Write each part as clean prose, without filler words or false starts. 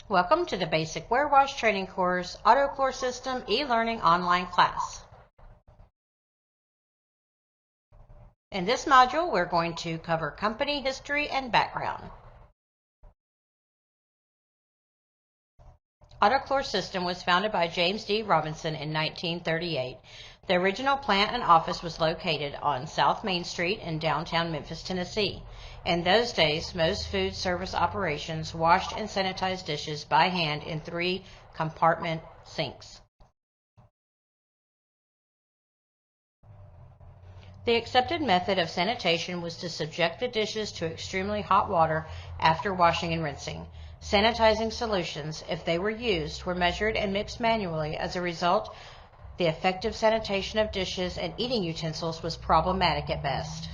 Welcome to the Basic Ware Wash Training Course Auto-Chlor System e-learning online class. In this module, we're going to cover company history and background. Auto-Chlor System was founded by James D. Robinson in 1938. The original plant and office was located on South Main Street in downtown Memphis, Tennessee. In those days, most food service operations washed and sanitized dishes by hand in 3-compartment sinks. The accepted method of sanitation was to subject the dishes to extremely hot water after washing and rinsing. Sanitizing solutions, if they were used, were measured and mixed manually. As a result, the effective sanitation of dishes and eating utensils was problematic at best.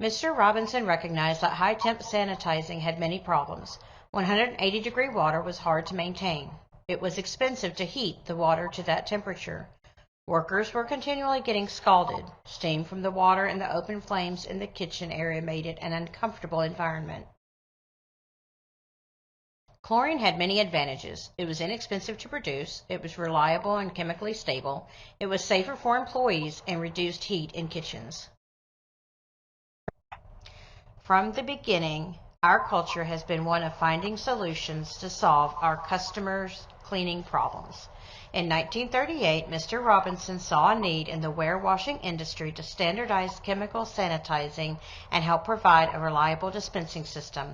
Mr. Robinson recognized that high-temp sanitizing had many problems. 180-degree water was hard to maintain. It was expensive to heat the water to that temperature. Workers were continually getting scalded. Steam from the water and the open flames in the kitchen area made it an uncomfortable environment. Chlorine had many advantages. It was inexpensive to produce, it was reliable and chemically stable, it was safer for employees, and reduced heat in kitchens. From the beginning, our culture has been one of finding solutions to solve our customers' cleaning problems. In 1938, Mr. Robinson saw a need in the ware washing industry to standardize chemical sanitizing and help provide a reliable dispensing system.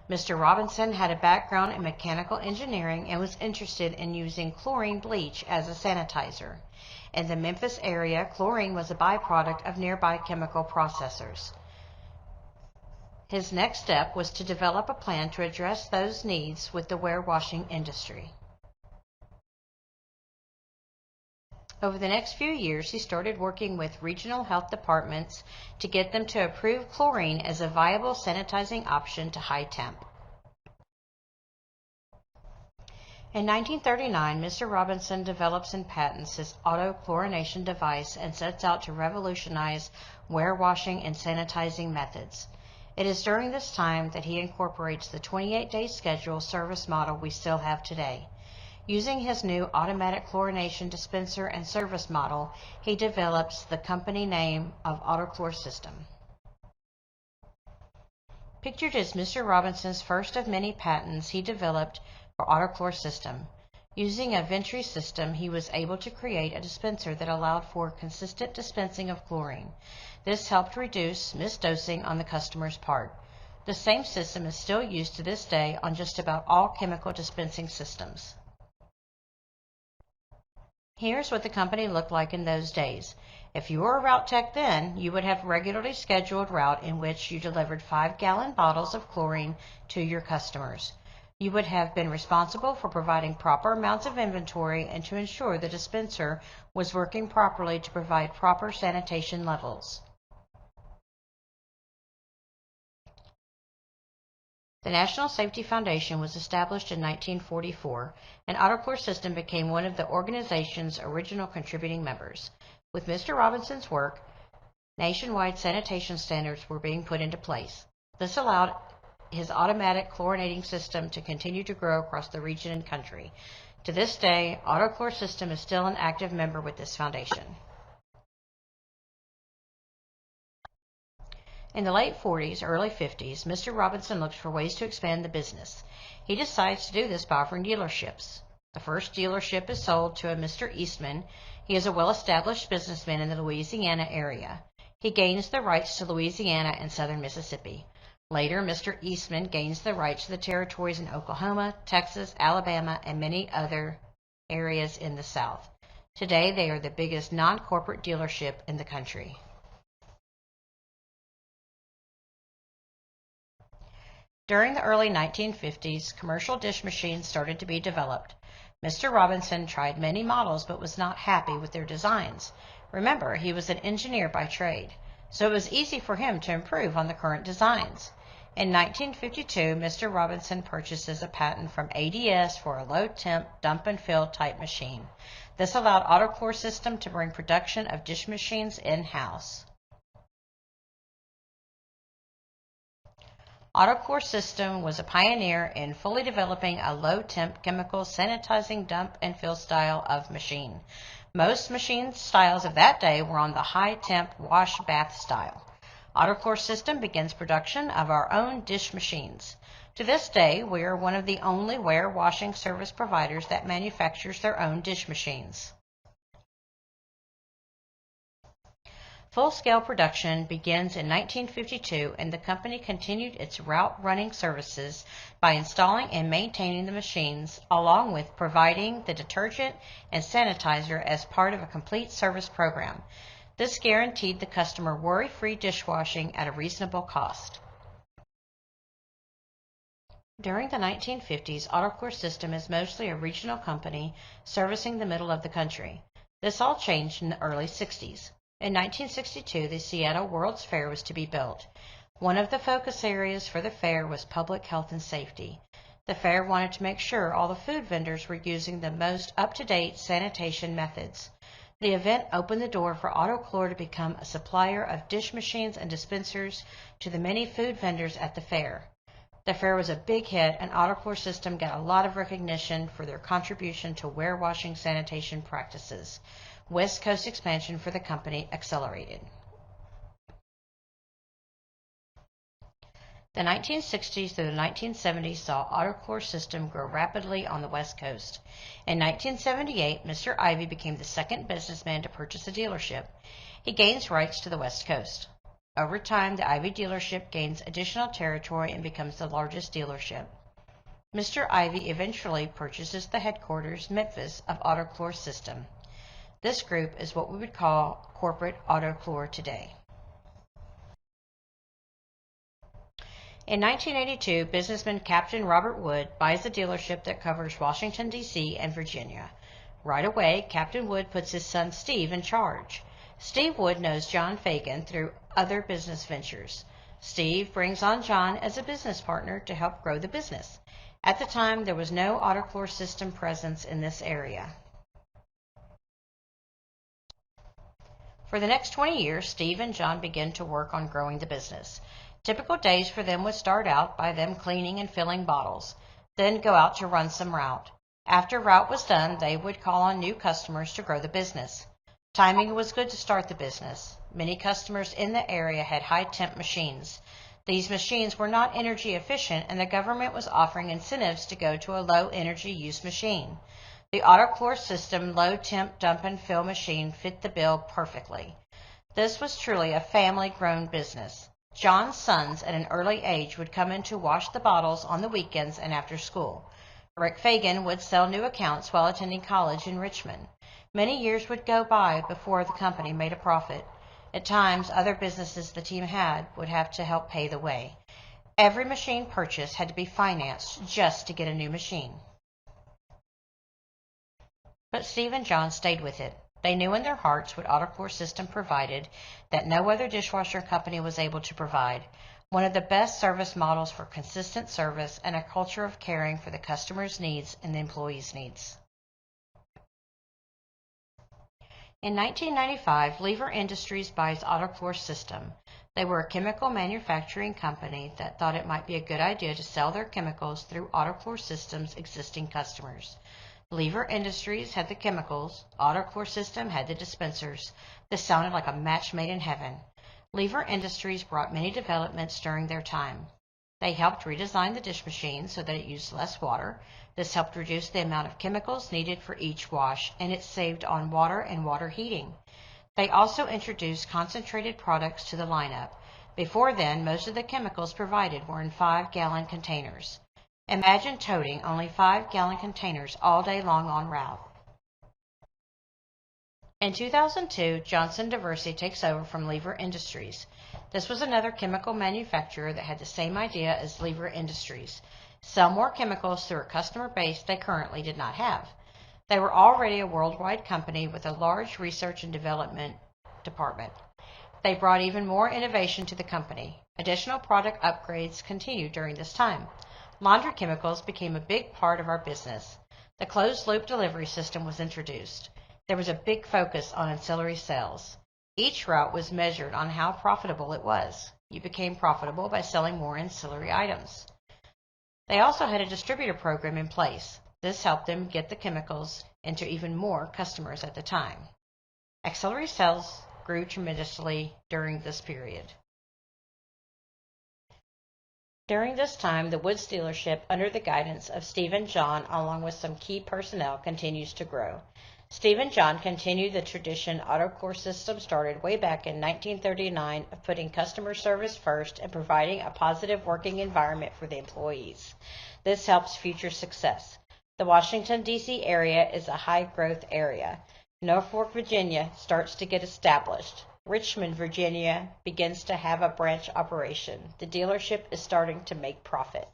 Mr. Robinson had a background in mechanical engineering and was interested in using chlorine bleach as a sanitizer. In the Memphis area, chlorine was a byproduct of nearby chemical processors. His next step was to develop a plan to address those needs with the ware washing industry. Over the next few years, he started working with regional health departments to get them to approve chlorine as a viable sanitizing option to high temp. In 1939, Mr. Robinson develops and patents his auto-chlorination device and sets out to revolutionize ware washing and sanitizing methods. It is during this time that he incorporates the 28-day schedule service model we still have today. Using his new automatic chlorination dispenser and service model, he develops the company name of Auto-Chlor System. Pictured is Mr. Robinson's first of many patents he developed for Auto-Chlor System. Using a Venturi system, he was able to create a dispenser that allowed for consistent dispensing of chlorine. This helped reduce misdosing on the customer's part. The same system is still used to this day on just about all chemical dispensing systems. Here's what the company looked like in those days. If you were a route tech then, you would have a regularly scheduled route in which you delivered 5-gallon bottles of chlorine to your customers. You would have been responsible for providing proper amounts of inventory and to ensure the dispenser was working properly to provide proper sanitation levels. The National Safety Foundation was established in 1944, and Auto-Chlor System became one of the organization's original contributing members. With Mr. Robinson's work, nationwide sanitation standards were being put into place. This allowed his automatic chlorinating system to continue to grow across the region and country. To this day, Auto-Chlor System is still an active member with this foundation. In the late 40s, early 50s, Mr. Robinson looks for ways to expand the business. He decides to do this by offering dealerships. The first dealership is sold to a Mr. Eastman. He is a well-established businessman in the Louisiana area. He gains the rights to Louisiana and southern Mississippi. Later, Mr. Eastman gains the rights to the territories in Oklahoma, Texas, Alabama, and many other areas in the South. Today, they are the biggest non-corporate dealership in the country. During the early 1950s, commercial dish machines started to be developed. Mr. Robinson tried many models but was not happy with their designs. Remember, he was an engineer by trade, so it was easy for him to improve on the current designs. In 1952, Mr. Robinson purchases a patent from ADS for a low-temp dump-and-fill type machine. This allowed Auto-Chlor System to bring production of dish machines in-house. Auto-Chlor System was a pioneer in fully developing a low-temp chemical sanitizing dump and fill style of machine. Most machine styles of that day were on the high-temp wash bath style. Auto-Chlor System begins production of our own dish machines. To this day, we are one of the only ware washing service providers that manufactures their own dish machines. Full-scale production begins in 1952, and the company continued its route running services by installing and maintaining the machines, along with providing the detergent and sanitizer as part of a complete service program. This guaranteed the customer worry-free dishwashing at a reasonable cost. During the 1950s, Auto-Chlor System is mostly a regional company servicing the middle of the country. This all changed in the early 60s. In 1962, the Seattle World's Fair was to be built. One of the focus areas for the fair was public health and safety. The fair wanted to make sure all the food vendors were using the most up-to-date sanitation methods. The event opened the door for Auto-Chlor to become a supplier of dish machines and dispensers to the many food vendors at the fair. The fair was a big hit, and Auto-Chlor System got a lot of recognition for their contribution to warewashing sanitation practices. West Coast expansion for the company accelerated. The 1960s through the 1970s saw Auto-Chlor System grow rapidly on the West Coast. In 1978, Mr. Ivy became the second businessman to purchase a dealership. He gains rights to the West Coast. Over time, the Ivy dealership gains additional territory and becomes the largest dealership. Mr. Ivy eventually purchases the headquarters, Memphis, of Auto-Chlor System. This group is what we would call corporate Auto-Chlor today. In 1982, businessman Captain Robert Wood buys a dealership that covers Washington, D.C. and Virginia. Right away, Captain Wood puts his son Steve in charge. Steve Wood knows John Fagan through other business ventures. Steve brings on John as a business partner to help grow the business. At the time, there was no Auto-Chlor System presence in this area. For the next 20 years, Steve and John began to work on growing the business. Typical days for them would start out by them cleaning and filling bottles, then go out to run some route. After route was done, they would call on new customers to grow the business. Timing was good to start the business. Many customers in the area had high-temp machines. These machines were not energy efficient, and the government was offering incentives to go to a low-energy use machine. The Auto-Chlor System low-temp dump and fill machine fit the bill perfectly. This was truly a family-grown business. John's sons at an early age would come in to wash the bottles on the weekends and after school. Rick Fagan would sell new accounts while attending college in Richmond. Many years would go by before the company made a profit. At times, other businesses the team had would have to help pay the way. Every machine purchase had to be financed just to get a new machine. But Steve and John stayed with it. They knew in their hearts what Auto-Chlor System provided that no other dishwasher company was able to provide. One of the best service models for consistent service and a culture of caring for the customer's needs and the employees' needs. In 1995, Lever Industries buys Auto-Chlor System. They were a chemical manufacturing company that thought it might be a good idea to sell their chemicals through Auto-Chlor System's existing customers. Lever Industries had the chemicals, Auto-Chlor System had the dispensers. This sounded like a match made in heaven. Lever Industries brought many developments during their time. They helped redesign the dish machine so that it used less water. This helped reduce the amount of chemicals needed for each wash, and it saved on water and water heating. They also introduced concentrated products to the lineup. Before then, most of the chemicals provided were in 5-gallon containers. Imagine toting only 5-gallon containers all day long en route. In 2002, Johnson Diversey takes over from Lever Industries. This was another chemical manufacturer that had the same idea as Lever Industries: sell more chemicals through a customer base they currently did not have. They were already a worldwide company with a large research and development department. They brought even more innovation to the company. Additional product upgrades continued during this time. Laundry chemicals became a big part of our business. The closed-loop delivery system was introduced. There was a big focus on ancillary sales. Each route was measured on how profitable it was. You became profitable by selling more ancillary items. They also had a distributor program in place. This helped them get the chemicals into even more customers at the time. Auxiliary sales grew tremendously during this period. During this time, the Woods dealership, under the guidance of Steve and John, along with some key personnel, continues to grow. Steve and John continued the tradition Auto-Chlor System started way back in 1939 of putting customer service first and providing a positive working environment for the employees. This helps future success. The Washington, D.C. area is a high-growth area. Norfolk, Virginia starts to get established. Richmond, Virginia begins to have a branch operation. The dealership is starting to make profit.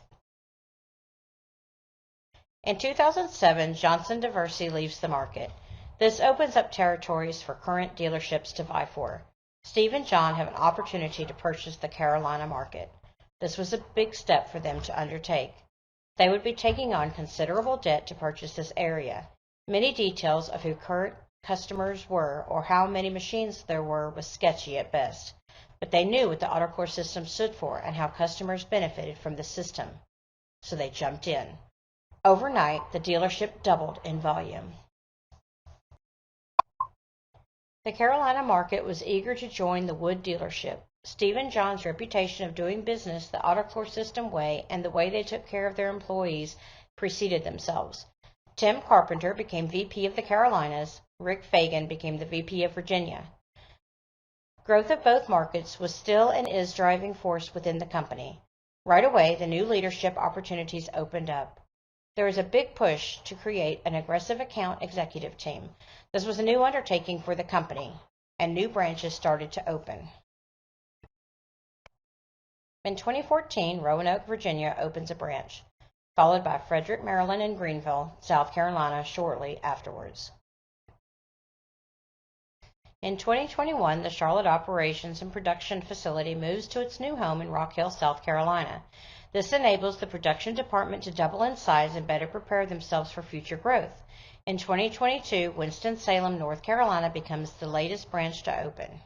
In 2007, Johnson Diversey leaves the market. This opens up territories for current dealerships to vie for. Steve and John have an opportunity to purchase the Carolina market. This was a big step for them to undertake. They would be taking on considerable debt to purchase this area. Many details of who current customers were or how many machines there were was sketchy at best, but they knew what the Auto-Chlor system stood for and how customers benefited from the system, so they jumped in. Overnight, the dealership doubled in volume. The Carolina market was eager to join the Wood dealership. Steve and John's reputation of doing business the Auto-Chlor system way and the way they took care of their employees preceded themselves. Tim Carpenter became VP of the Carolinas. Rick Fagan became the VP of Virginia. Growth of both markets was still and is driving force within the company. Right away, the new leadership opportunities opened up. There was a big push to create an aggressive account executive team. This was a new undertaking for the company, and new branches started to open. In 2014, Roanoke, Virginia opens a branch, followed by Frederick, Maryland, and Greenville, South Carolina shortly afterwards. In 2021, the Charlotte Operations and Production Facility moves to its new home in Rock Hill, South Carolina. This enables the production department to double in size and better prepare themselves for future growth. In 2022, Winston-Salem, North Carolina becomes the latest branch to open.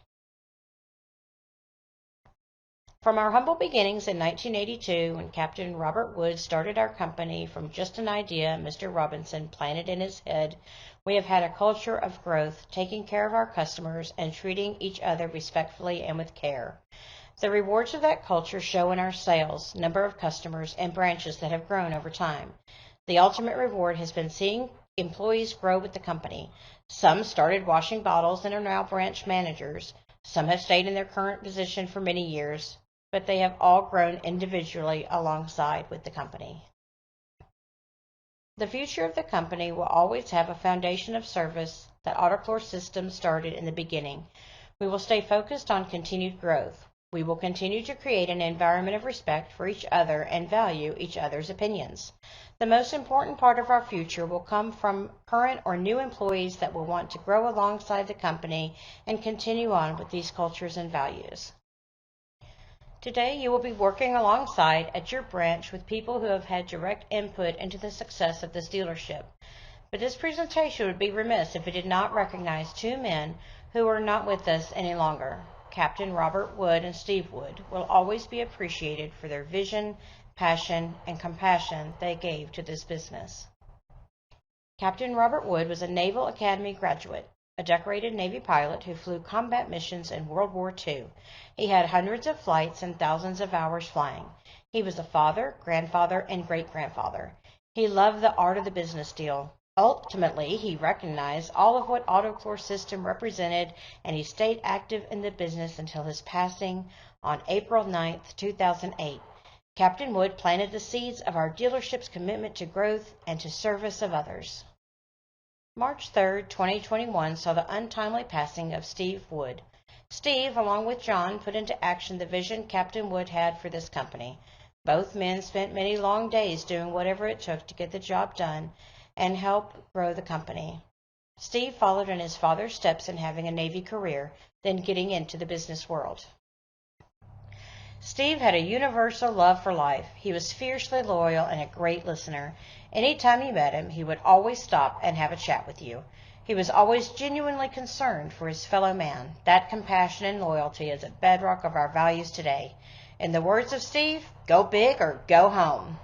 From our humble beginnings in 1982, when Captain Robert Wood started our company from just an idea Mr. Robinson planted in his head, we have had a culture of growth, taking care of our customers and treating each other respectfully and with care. The rewards of that culture show in our sales, number of customers, and branches that have grown over time. The ultimate reward has been seeing employees grow with the company. Some started washing bottles and are now branch managers. Some have stayed in their current position for many years, but they have all grown individually alongside with the company. The future of the company will always have a foundation of service that Auto-Chlor System started in the beginning. We will stay focused on continued growth. We will continue to create an environment of respect for each other and value each other's opinions. The most important part of our future will come from current or new employees that will want to grow alongside the company and continue on with these cultures and values. Today, you will be working alongside at your branch with people who have had direct input into the success of this dealership. But this presentation would be remiss if it did not recognize two men who are not with us any longer. Captain Robert Wood and Steve Wood will always be appreciated for their vision, passion, and compassion they gave to this business. Captain Robert Wood was a Naval Academy graduate, a decorated Navy pilot who flew combat missions in World War II. He had hundreds of flights and thousands of hours flying. He was a father, grandfather, and great-grandfather. He loved the art of the business deal. Ultimately, he recognized all of what Auto-Chlor System represented, and he stayed active in the business until his passing on April 9, 2008. Captain Wood planted the seeds of our dealership's commitment to growth and to service of others. March 3, 2021 saw the untimely passing of Steve Wood. Steve, along with John, put into action the vision Captain Wood had for this company. Both men spent many long days doing whatever it took to get the job done and help grow the company. Steve followed in his father's steps in having a Navy career, then getting into the business world. Steve had a universal love for life. He was fiercely loyal and a great listener. Anytime you met him, he would always stop and have a chat with you. He was always genuinely concerned for his fellow man. That compassion and loyalty is a bedrock of our values today. In the words of Steve, go big or go home.